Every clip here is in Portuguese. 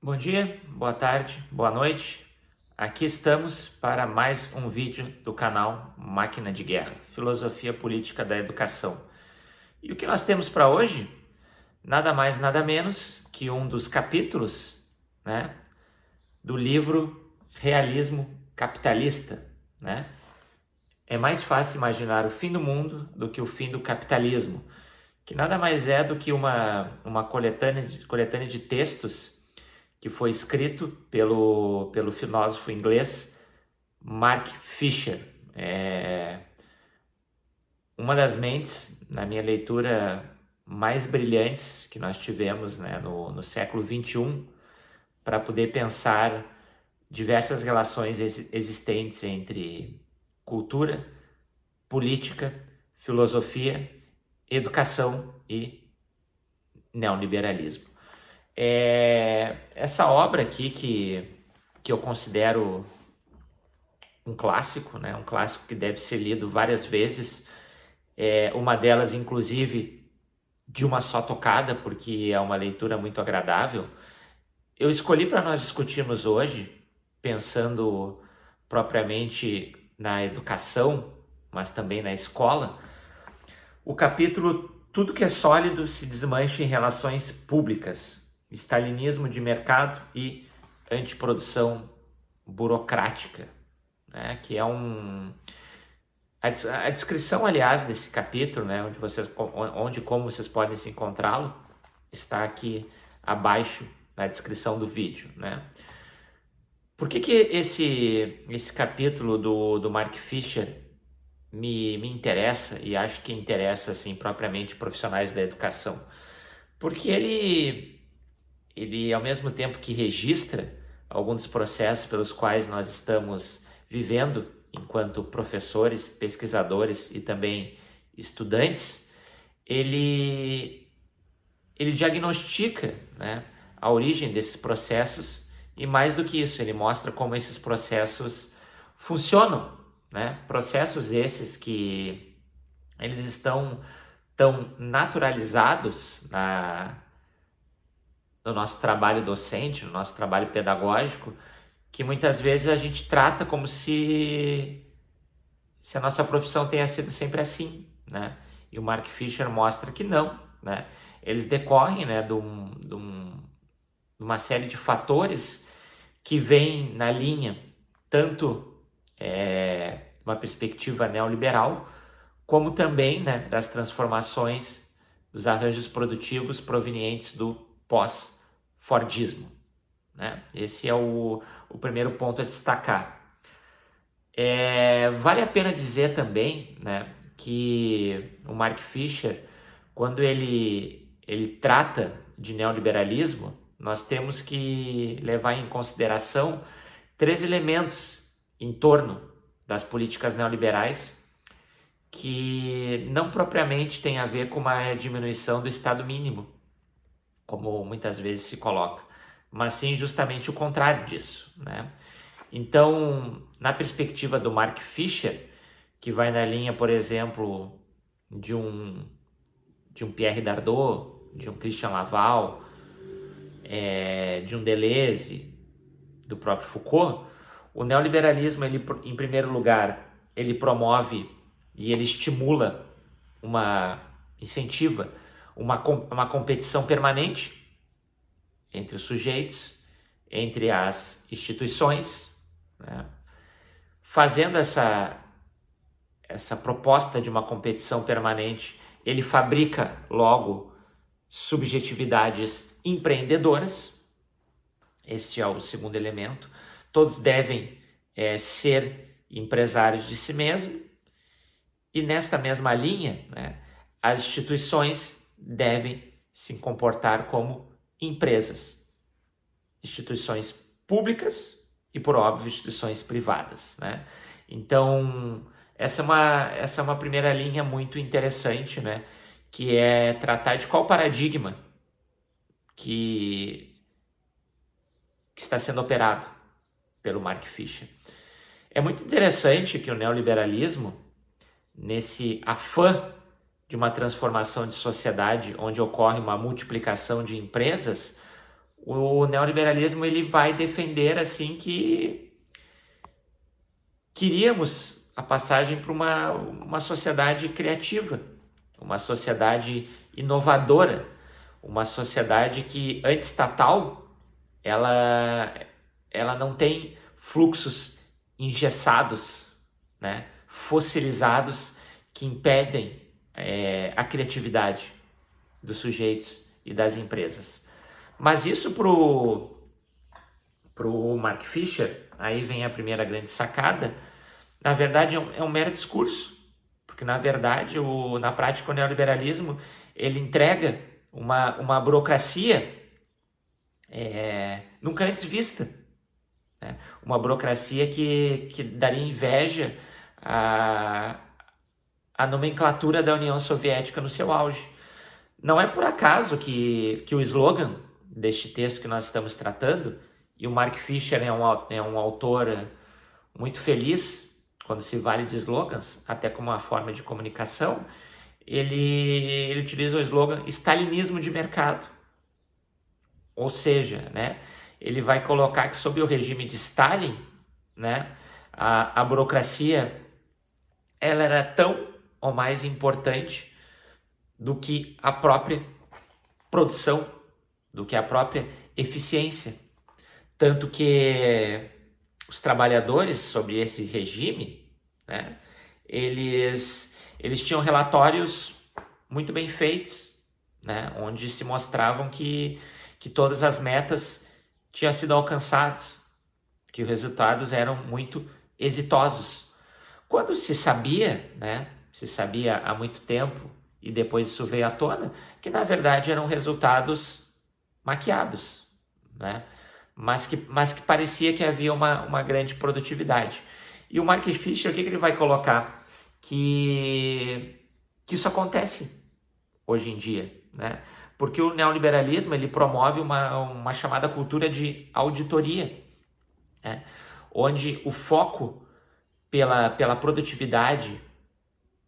Bom dia, boa tarde, boa noite. Aqui estamos para mais um vídeo do canal Máquina de Guerra, Filosofia Política da Educação. E o que nós temos para hoje? Nada mais, nada menos que um dos capítulos, né, do livro Realismo Capitalista, né? É mais fácil imaginar o fim do mundo do que o fim do capitalismo, que nada mais é do que uma coletânea de textos que foi escrito pelo filósofo inglês Mark Fisher. Uma das mentes, na minha leitura, mais brilhantes que nós tivemos, né, no século XXI, para poder pensar diversas relações existentes entre cultura, política, filosofia, educação e neoliberalismo. Essa obra aqui que eu considero um clássico, né? Um clássico que deve ser lido várias vezes, uma delas inclusive de uma só tocada, porque é uma leitura muito agradável. Eu escolhi para nós discutirmos hoje, pensando propriamente na educação, mas também na escola, o capítulo Tudo que é sólido se desmancha em relações públicas, stalinismo de mercado e antiprodução burocrática, né? Que é a descrição, aliás, desse capítulo, né? Como vocês podem se encontrá-lo, está aqui abaixo na descrição do vídeo, né? Por que esse capítulo do Mark Fisher me interessa, e acho que interessa assim, propriamente profissionais da educação? Porque ele, ao mesmo tempo que registra alguns processos pelos quais nós estamos vivendo enquanto professores, pesquisadores e também estudantes, ele diagnostica, né, a origem desses processos, e mais do que isso, ele mostra como esses processos funcionam, né? Processos esses que eles estão tão naturalizados no nosso trabalho docente, no nosso trabalho pedagógico, que muitas vezes a gente trata como se a nossa profissão tenha sido sempre assim, né? E o Mark Fisher mostra que não, né? Eles decorrem, né, de uma série de fatores que vêm na linha tanto uma perspectiva neoliberal, como também, né, das transformações dos arranjos produtivos provenientes do pós-Fordismo, né? Esse é o primeiro ponto a destacar. Vale a pena dizer também, né, que o Mark Fisher, quando ele trata de neoliberalismo, nós temos que levar em consideração três elementos em torno das políticas neoliberais que não propriamente tem a ver com uma diminuição do Estado mínimo, como muitas vezes se coloca, mas sim justamente o contrário disso, né? Então, na perspectiva do Mark Fisher, que vai na linha, por exemplo, de um Pierre Dardot, de um Christian Laval, de um Deleuze, do próprio Foucault, o neoliberalismo, ele, em primeiro lugar, ele promove e ele incentiva uma competição permanente entre os sujeitos, entre as instituições, né? Fazendo essa proposta de uma competição permanente, ele fabrica logo subjetividades empreendedoras. Este é o segundo elemento. Todos devem ser empresários de si mesmo. E nesta mesma linha, né, as instituições devem se comportar como empresas. Instituições públicas e, por óbvio, instituições privadas, né? Então, essa é uma primeira linha muito interessante, né? Que é tratar de qual paradigma que está sendo operado pelo Mark Fisher. É muito interessante que o neoliberalismo, nesse afã de uma transformação de sociedade onde ocorre uma multiplicação de empresas, o neoliberalismo ele vai defender assim que queríamos a passagem para uma sociedade criativa, uma sociedade inovadora, uma sociedade que anti-estatal ela, ela não tem fluxos engessados, né, fossilizados que impedem a criatividade dos sujeitos e das empresas. Mas isso pro Mark Fisher, aí vem a primeira grande sacada, na verdade é um mero discurso, porque na verdade na prática o neoliberalismo ele entrega uma burocracia nunca antes vista, né? Uma burocracia que daria inveja à nomenclatura da União Soviética no seu auge. Não é por acaso que o slogan deste texto que nós estamos tratando, e o Mark Fisher é um autor muito feliz quando se vale de slogans, até como uma forma de comunicação, ele utiliza o slogan stalinismo de mercado. Ou seja, né, ele vai colocar que sob o regime de Stalin, né, a burocracia ela era tão ou mais importante do que a própria produção, do que a própria eficiência. Tanto que os trabalhadores sob esse regime, né, eles tinham relatórios muito bem feitos, né, onde se mostravam que todas as metas tinham sido alcançadas, que os resultados eram muito exitosos. Quando se sabia, né, se sabia há muito tempo, e depois isso veio à tona, que na verdade eram resultados maquiados, né? Mas que parecia que havia uma grande produtividade. E o Mark Fisher, o que ele vai colocar? Que isso acontece hoje em dia, né? Porque o neoliberalismo ele promove uma chamada cultura de auditoria, né? Onde o foco pela produtividade,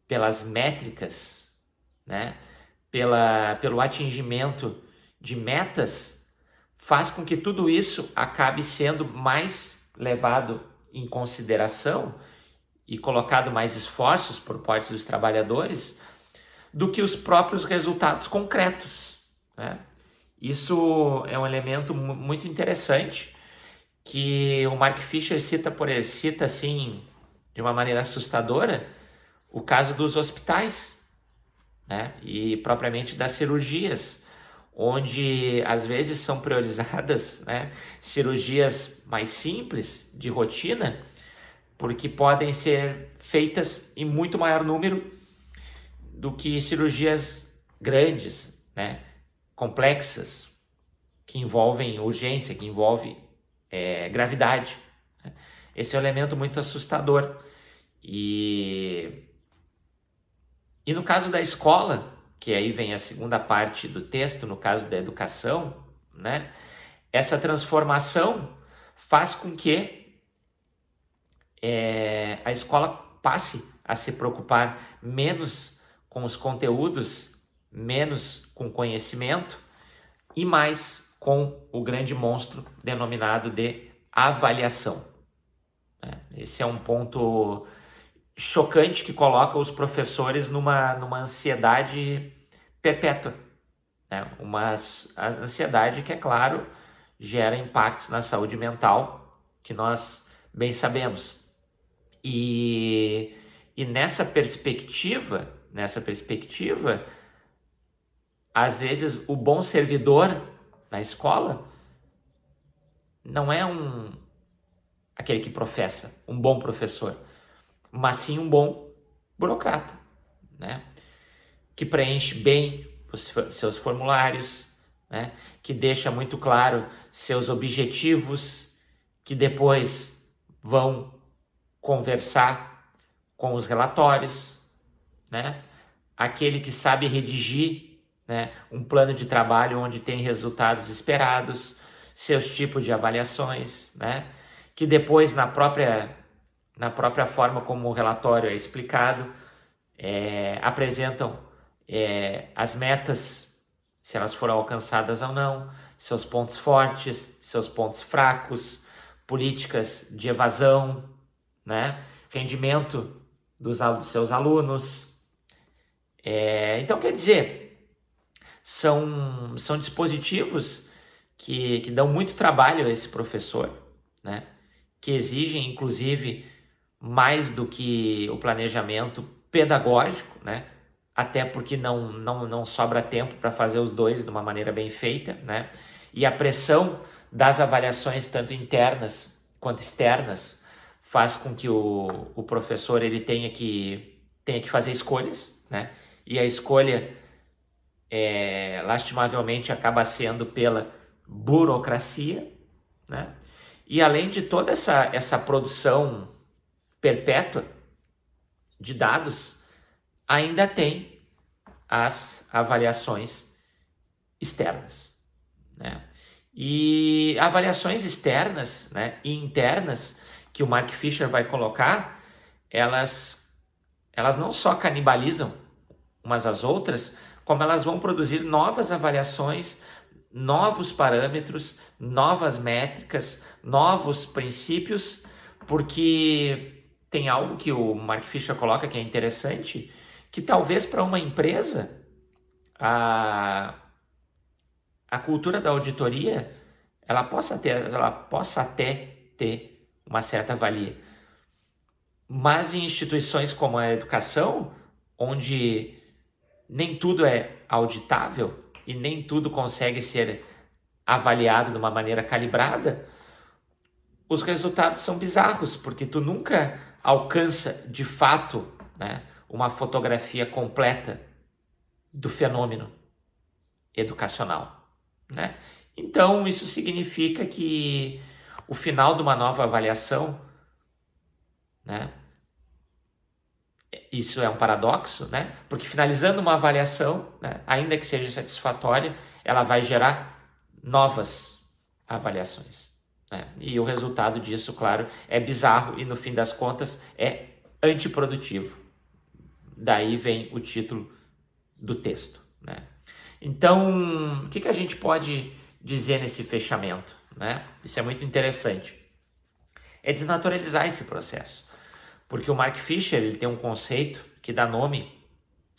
pelas métricas, né? Pelo atingimento de metas, faz com que tudo isso acabe sendo mais levado em consideração e colocado mais esforços por parte dos trabalhadores do que os próprios resultados concretos, né? Isso é um elemento muito interessante que o Mark Fisher cita assim de uma maneira assustadora o caso dos hospitais, né? E propriamente das cirurgias, onde às vezes são priorizadas, né, cirurgias mais simples, de rotina, porque podem ser feitas em muito maior número do que cirurgias grandes, né, complexas, que envolvem urgência, que envolvem gravidade. Esse é um elemento muito assustador. E no caso da escola, que aí vem a segunda parte do texto, no caso da educação, né, essa transformação faz com que a escola passe a se preocupar menos com os conteúdos, menos com conhecimento e mais com o grande monstro denominado de avaliação. Esse é um ponto chocante que coloca os professores numa ansiedade perpétua, né? Uma ansiedade que, é claro, gera impactos na saúde mental, que nós bem sabemos. E nessa perspectiva, às vezes o bom servidor na escola não é aquele que professa, um bom professor, mas sim um bom burocrata, né? Que preenche bem os seus formulários, né? Que deixa muito claro seus objetivos, que depois vão conversar com os relatórios, né? Aquele que sabe redigir, né, um plano de trabalho onde tem resultados esperados, seus tipos de avaliações, né? Que depois na própria forma como o relatório é explicado, apresentam as metas se elas foram alcançadas ou não, seus pontos fortes, seus pontos fracos, políticas de evasão, né? Rendimento dos seus alunos. Então, quer dizer, são dispositivos que dão muito trabalho a esse professor, né? Que exigem, inclusive, mais do que o planejamento pedagógico, né? Até porque não sobra tempo para fazer os dois de uma maneira bem feita, né? E a pressão das avaliações, tanto internas quanto externas, faz com que o professor ele tenha que fazer escolhas, né? E a escolha, lastimavelmente, acaba sendo pela burocracia, né? E além de toda essa produção perpétua de dados, ainda tem as avaliações externas, né? E avaliações externas, né, e internas que o Mark Fisher vai colocar, elas não só canibalizam umas às outras, como elas vão produzir novas avaliações, novos parâmetros, novas métricas, novos princípios, porque tem algo que o Mark Fisher coloca que é interessante, que talvez para uma empresa a cultura da auditoria ela possa até ter uma certa valia. Mas em instituições como a educação, onde nem tudo é auditável e nem tudo consegue ser avaliado de uma maneira calibrada, os resultados são bizarros, porque tu nunca alcança de fato, né, uma fotografia completa do fenômeno educacional, né? Então isso significa que o final de uma nova avaliação, né, isso é um paradoxo, né? Porque finalizando uma avaliação, né, ainda que seja satisfatória, ela vai gerar novas avaliações, né? E o resultado disso, claro, é bizarro e no fim das contas é antiprodutivo. Daí vem o título do texto, né? Então, o que a gente pode dizer nesse fechamento, né? Isso é muito interessante. É desnaturalizar esse processo. Porque o Mark Fisher ele tem um conceito que dá nome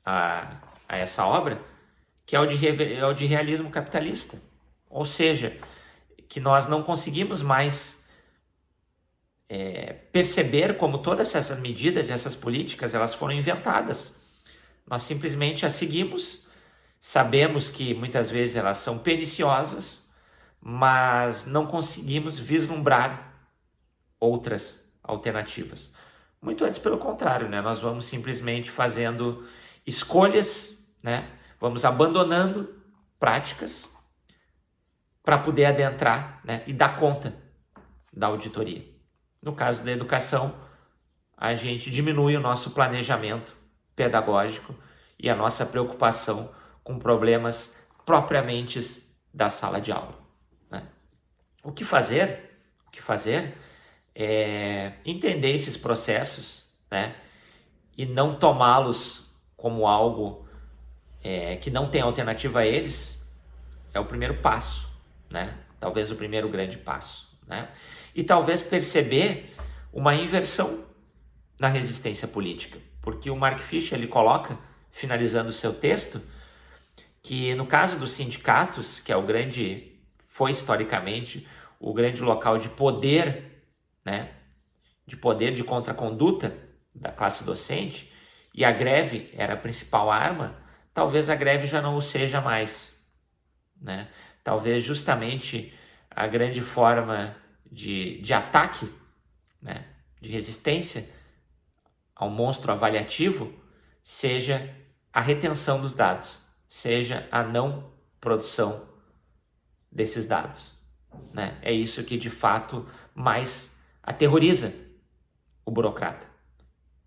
a essa obra, que é o de realismo capitalista. Ou seja, que nós não conseguimos mais perceber como todas essas medidas e essas políticas elas foram inventadas. Nós simplesmente as seguimos, sabemos que muitas vezes elas são perniciosas, mas não conseguimos vislumbrar outras alternativas. Muito antes pelo contrário, né? Nós vamos simplesmente fazendo escolhas, né? Vamos abandonando práticas para poder adentrar, né, e dar conta da auditoria. No caso da educação, a gente diminui o nosso planejamento pedagógico e a nossa preocupação com problemas propriamente da sala de aula, né? O que fazer? O que fazer é entender esses processos, né, e não tomá-los como algo que não tem alternativa a eles, é o primeiro passo, né? Talvez o primeiro grande passo, né? E talvez perceber uma inversão na resistência política, porque o Mark Fisher ele coloca, finalizando o seu texto, que no caso dos sindicatos, que é foi historicamente o grande local de poder, né, de poder de contraconduta da classe docente, e a greve era a principal arma, talvez a greve já não o seja mais, né? Talvez justamente a grande forma de ataque, né, de resistência ao monstro avaliativo seja a retenção dos dados, seja a não produção desses dados, né? É isso que de fato mais aterroriza o burocrata,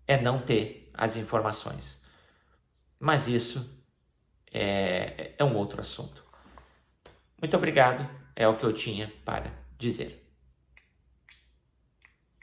é não ter as informações. Mas isso é um outro assunto. Muito obrigado, é o que eu tinha para dizer.